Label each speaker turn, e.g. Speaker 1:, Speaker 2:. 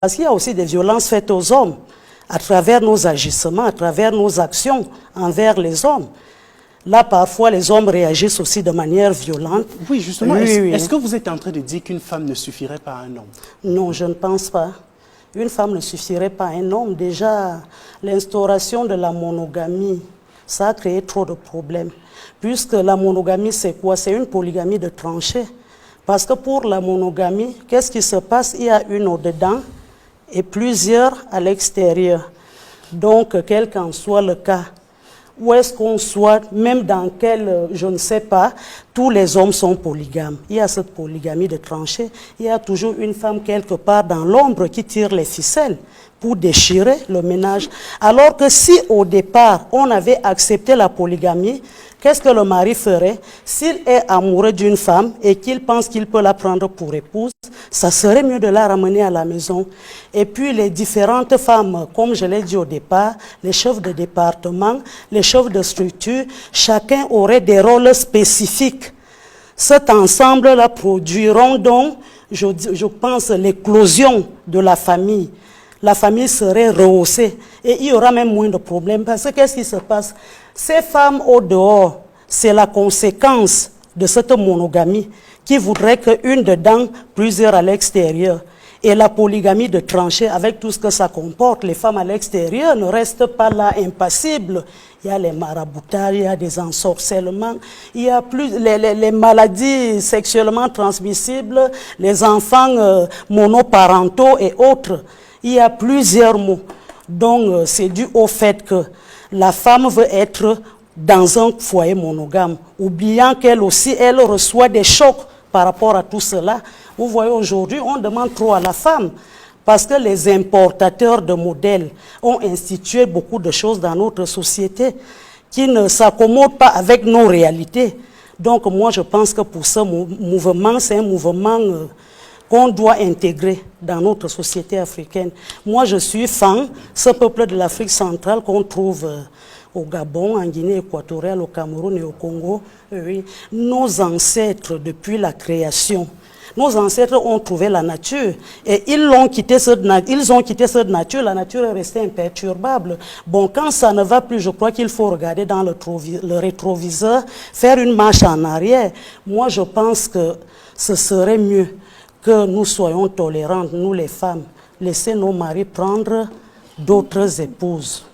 Speaker 1: Parce qu'il y a aussi des violences faites aux hommes, à travers nos agissements, à travers nos actions envers les hommes. Là, parfois, les hommes réagissent aussi de manière violente.
Speaker 2: Oui, justement.
Speaker 1: Oui,
Speaker 2: Est-ce que vous êtes en train de dire qu'une femme ne suffirait pas à un homme?
Speaker 1: Non, je ne pense pas. Une femme ne suffirait pas à un homme. Déjà, l'instauration de la monogamie, ça a créé trop de problèmes. Puisque la monogamie, c'est quoi? C'est une polygamie de tranchées. Parce que pour la monogamie, qu'est-ce qui se passe? Il y a une au-dedans et plusieurs à l'extérieur. Donc, quel qu'en soit le cas, où est-ce qu'on soit, même dans quel, je ne sais pas, tous les hommes sont polygames. Il y a cette polygamie de tranchées. Il y a toujours une femme quelque part dans l'ombre qui tire les ficelles pour déchirer le ménage. Alors que si au départ, on avait accepté la polygamie, qu'est-ce que le mari ferait? S'il est amoureux d'une femme et qu'il pense qu'il peut la prendre pour épouse, ça serait mieux de la ramener à la maison. Et puis les différentes femmes, comme je l'ai dit au départ, les chefs de département, les chefs de structure, chacun aurait des rôles spécifiques. Cet ensemble-là produiront donc, je pense, l'éclosion de la famille. La famille serait rehaussée et il y aura même moins de problèmes. Parce que qu'est-ce qui se passe? Ces femmes au dehors, c'est la conséquence de cette monogamie qui voudrait qu'une dedans, plusieurs à l'extérieur. Et la polygamie de tranchées, avec tout ce que ça comporte, les femmes à l'extérieur ne restent pas là impassibles. Il y a les maraboutages, il y a des ensorcellements, il y a les maladies sexuellement transmissibles, les enfants monoparentaux et autres. Il y a plusieurs mots. Donc, c'est dû au fait que la femme veut être dans un foyer monogame, oubliant qu'elle aussi, elle reçoit des chocs par rapport à tout cela. Vous voyez, aujourd'hui, on demande trop à la femme parce que les importateurs de modèles ont institué beaucoup de choses dans notre société qui ne s'accommodent pas avec nos réalités. Donc, moi, je pense que pour ce mouvement, c'est un mouvement qu'on doit intégrer dans notre société africaine. Moi, je suis fan, ce peuple de l'Afrique centrale qu'on trouve au Gabon, en Guinée équatoriale, au Cameroun et au Congo. Oui. Nos ancêtres, depuis la création, nos ancêtres ont trouvé la nature et ils ont quitté cette nature, la nature est restée imperturbable. Bon, quand ça ne va plus, je crois qu'il faut regarder dans le rétroviseur, faire une marche en arrière. Moi, je pense que ce serait mieux que nous soyons tolérantes, nous les femmes, laisser nos maris prendre d'autres épouses.